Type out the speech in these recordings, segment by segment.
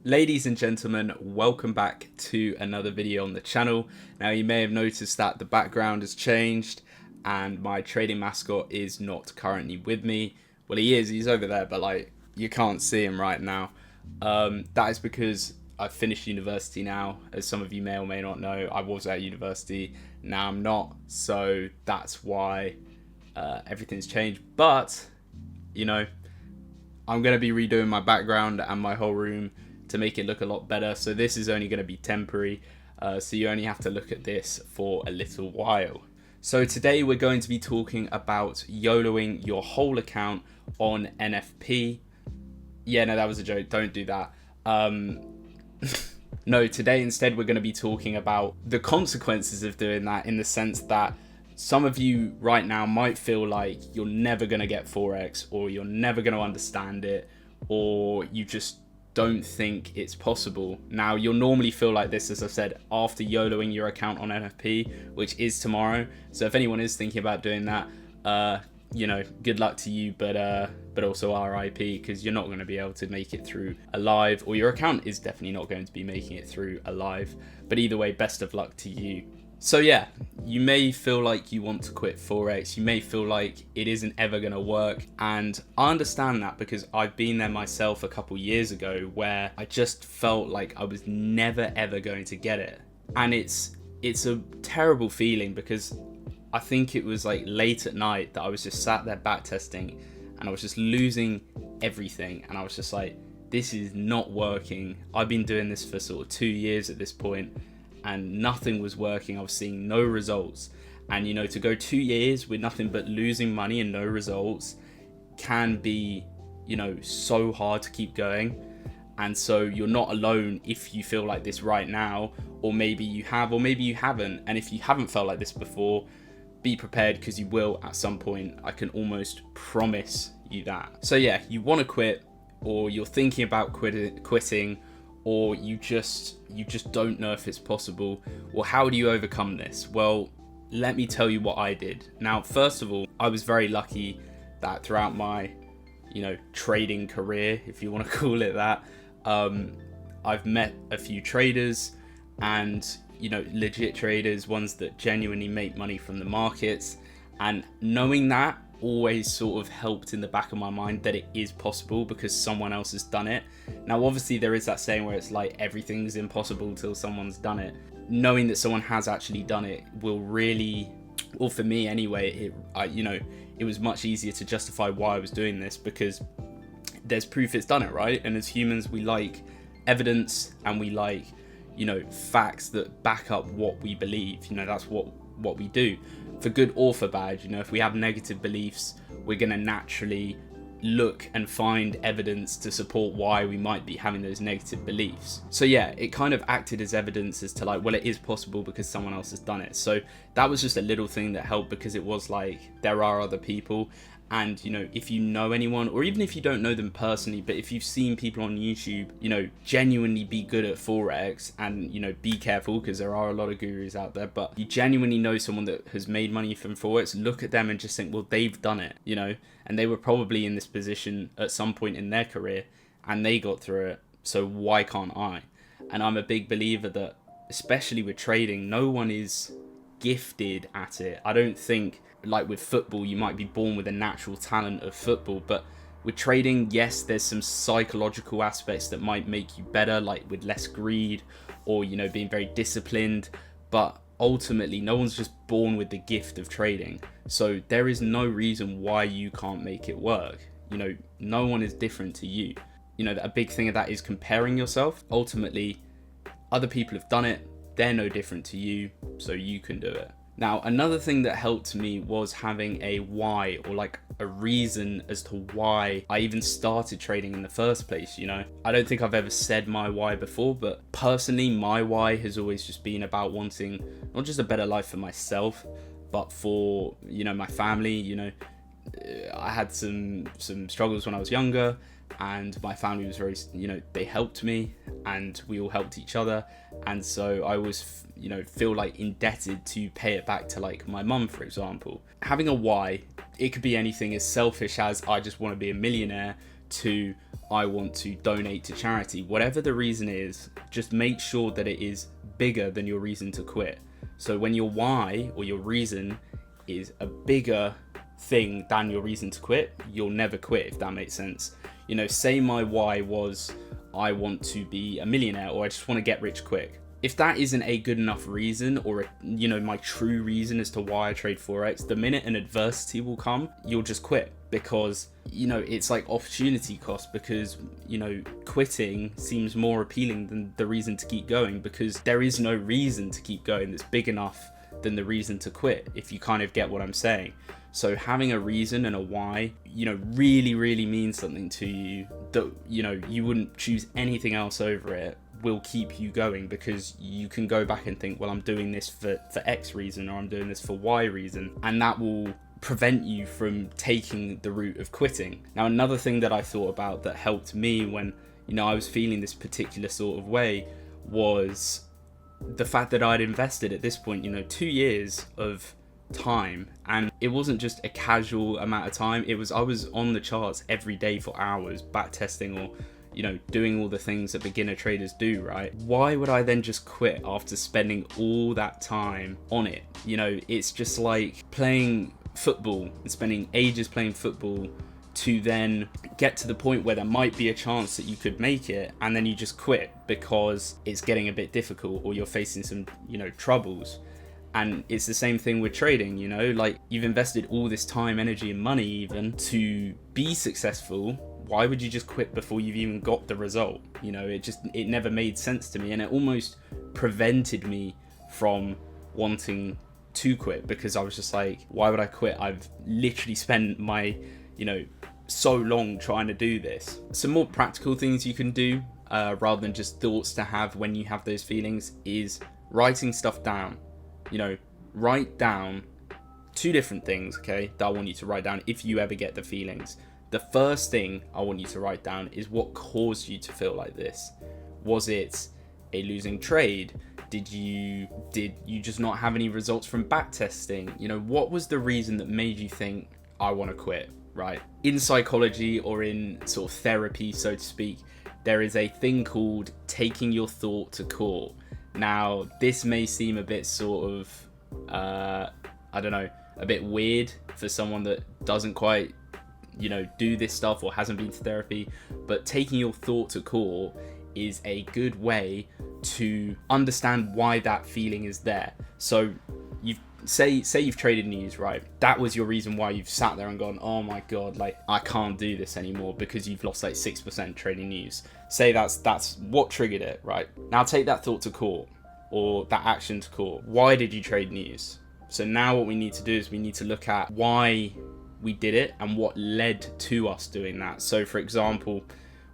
Ladies and gentlemen, welcome back to another video on the channel. Now you may have noticed that the background has changed and my trading mascot is not currently with me. Well, he's over there, but like you can't see him right now. That is because I've finished university now. As some of you may or may not know, I was at university, now I'm not, so that's why everything's changed. But you know, I'm going to be redoing my background and my whole room to make it look a lot better. So this is only going to be temporary. So you only have to look at this for a little while. So today we're going to be talking about YOLOing your whole account on NFP. Yeah, no, that was a joke. Don't do that. No, today instead we're going to be talking about the consequences of doing that, in the sense that some of you right now might feel like you're never going to get Forex, or you're never going to understand it, or you just don't think it's possible. Now, you'll normally feel like this, as I said, after YOLOing your account on NFP, which is tomorrow. So if anyone is thinking about doing that, you know, good luck to you, but also RIP, because you're not going to be able to make it through alive, or your account is definitely not going to be making it through alive. But either way, best of luck to you. So yeah, you may feel like you want to quit Forex, you may feel like it isn't ever going to work, and I understand that because I've been there myself a couple years ago where I just felt like I was never ever going to get it. And it's a terrible feeling, because I think it was like late at night that I was just sat there back testing and I was just losing everything, and I was just like, this is not working. I've been doing this for sort of 2 years at this point, and nothing was working. I was seeing no results. And you know, to go 2 years with nothing but losing money and no results can be, you know, so hard to keep going. And so you're not alone if you feel like this right now, or maybe you have, or maybe you haven't. And if you haven't felt like this before, be prepared, because you will at some point. I can almost promise you that. So yeah, you want to quit, or you're thinking about quitting, or you just don't know if it's possible. Well, how do you overcome this? Well, let me tell you what I did. Now, first of all, I was very lucky that throughout my, you know, trading career, if you want to call it that, I've met a few traders, and you know, legit traders, ones that genuinely make money from the markets. And knowing that always sort of helped in the back of my mind that it is possible because someone else has done it. Now, obviously there is that saying where it's like everything's impossible till someone's done it. Knowing that someone has actually done it will really, or for me anyway, it was much easier to justify why I was doing this, because there's proof it's done it, right? And as humans, we like evidence, and we like, you know, facts that back up what we believe. You know, that's what we do, for good or for bad. You know, if we have negative beliefs, we're going to naturally look and find evidence to support why we might be having those negative beliefs. So yeah, it kind of acted as evidence as to like, well, it is possible because someone else has done it. So that was just a little thing that helped, because it was like, there are other people. And, you know, if you know anyone, or even if you don't know them personally, but if you've seen people on YouTube, you know, genuinely be good at Forex, and, you know, be careful because there are a lot of gurus out there, but you genuinely know someone that has made money from Forex, look at them and just think, well, they've done it, you know, and they were probably in this position at some point in their career and they got through it. So why can't I? And I'm a big believer that, especially with trading, no one is gifted at it. I don't think, like with football, you might be born with a natural talent of football, but with trading, yes, there's some psychological aspects that might make you better, like with less greed, or, you know, being very disciplined. But ultimately, no one's just born with the gift of trading, so there is no reason why you can't make it work. You know, no one is different to you. You know, a big thing of that is comparing yourself. Ultimately, other people have done it, they're no different to you, so you can do it. Now, another thing that helped me was having a why, or like a reason as to why I even started trading in the first place. You know, I don't think I've ever said my why before, but personally, my why has always just been about wanting not just a better life for myself, but for, you know, my family. You know, I had some struggles when I was younger, and my family was very, you know, they helped me and we all helped each other. And so I always, you know, feel like indebted to pay it back to like my mum, for example. Having a why, it could be anything as selfish as I just want to be a millionaire, to I want to donate to charity. Whatever the reason is, just make sure that it is bigger than your reason to quit. So when your why or your reason is a bigger thing than your reason to quit, you'll never quit, if that makes sense. You know, say my why was I want to be a millionaire, or I just want to get rich quick. If that isn't a good enough reason, or you know, my true reason as to why I trade Forex, the minute an adversity will come, you'll just quit, because you know, it's like opportunity cost, because you know, quitting seems more appealing than the reason to keep going, because there is no reason to keep going that's big enough than the reason to quit, if you kind of get what I'm saying. So having a reason and a why, you know, really means something to you, that you know, you wouldn't choose anything else over it, will keep you going, because you can go back and think, well, I'm doing this for X reason, or I'm doing this for Y reason, and that will prevent you from taking the route of quitting. Now, another thing that I thought about that helped me when, you know, I was feeling this particular sort of way was the fact that I'd invested at this point, you know, 2 years of time, and it wasn't just a casual amount of time. It was, I was on the charts every day for hours, back testing, or you know, doing all the things that beginner traders do, right? Why would I then just quit after spending all that time on it? You know, it's just like playing football and spending ages playing football to then get to the point where there might be a chance that you could make it, and then you just quit because it's getting a bit difficult, or you're facing some, you know, troubles. And it's the same thing with trading, you know, like you've invested all this time, energy and money even to be successful. Why would you just quit before you've even got the result? You know, it never made sense to me, and it almost prevented me from wanting to quit, because I was just like, why would I quit? I've literally spent my, you know, so long trying to do this. Some more practical things you can do, rather than just thoughts to have when you have those feelings, is writing stuff down. You know, write down 2 different things, okay, that I want you to write down if you ever get the feelings. The first thing I want you to write down is what caused you to feel like this. Was it a losing trade? Did you just not have any results from back testing? You know, what was the reason that made you think, I want to quit, right? In psychology, or in sort of therapy, so to speak, there is a thing called taking your thought to court. Now, this may seem a bit sort of, I don't know, a bit weird for someone that doesn't quite, you know, do this stuff or hasn't been to therapy, but taking your thought to court is a good way to understand why that feeling is there. So you've say you've traded news, right? That was your reason why you've sat there and gone, oh my god, like I can't do this anymore, because you've lost like 6% trading news. Say that's what triggered it, right? Now take that thought to court, or that action to court. Why did you trade news? So now what we need to do is we need to look at why we did it and what led to us doing that. So for example,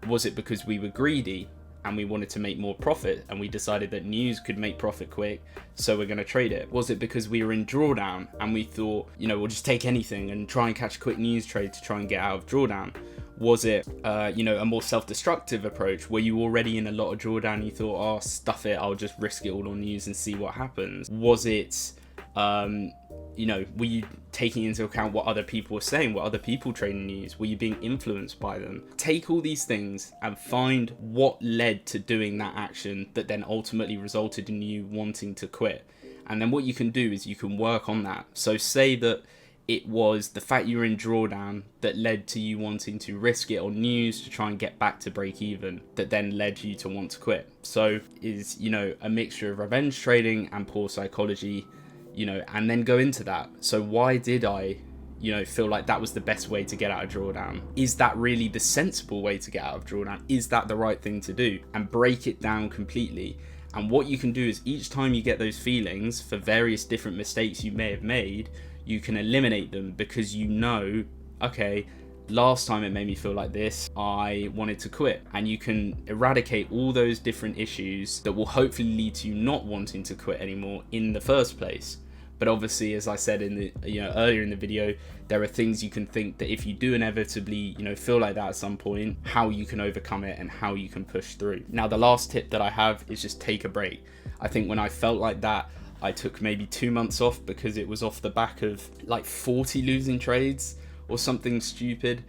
was it because we were greedy and we wanted to make more profit, and we decided that news could make profit quick, so we're going to trade it? Was it because we were in drawdown and we thought, you know, we'll just take anything and try and catch a quick news trade to try and get out of drawdown? Was it, you know, a more self-destructive approach? Were you already in a lot of drawdown and you thought, oh, stuff it, I'll just risk it all on news and see what happens? Was it, you know, were you taking into account what other people were saying, what other people trading news? Were you being influenced by them? Take all these things and find what led to doing that action that then ultimately resulted in you wanting to quit. And then what you can do is you can work on that. So say that it was the fact you were in drawdown that led to you wanting to risk it on news to try and get back to break even, that then led you to want to quit. So is, you know, a mixture of revenge trading and poor psychology, you know, and then go into that. So why did I, you know, feel like that was the best way to get out of drawdown? Is that really the sensible way to get out of drawdown? Is that the right thing to do? And break it down completely. And what you can do is each time you get those feelings for various different mistakes you may have made, you can eliminate them, because you know, okay, last time it made me feel like this, I wanted to quit. And you can eradicate all those different issues that will hopefully lead to you not wanting to quit anymore in the first place. But obviously, as I said in the, you know, earlier in the video, there are things you can think that if you do inevitably, you know, feel like that at some point, how you can overcome it and how you can push through. Now, the last tip that I have is just take a break. I think when I felt like that, I took maybe 2 months off, because it was off the back of like 40 losing trades or something stupid.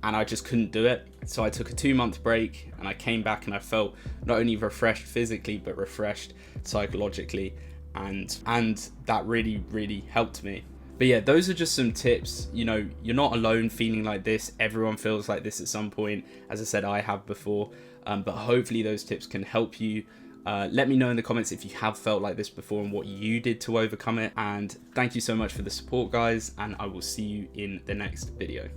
and I just couldn't do it. So I took a 2-month break, and I came back and I felt not only refreshed physically but refreshed psychologically, and that really helped me. But yeah, those are just some tips. You know, you're not alone feeling like this. Everyone feels like this at some point. As I said, I have before. But hopefully those tips can help you. Let me know in the comments if you have felt like this before and what you did to overcome it. And thank you so much for the support, guys. And I will see you in the next video.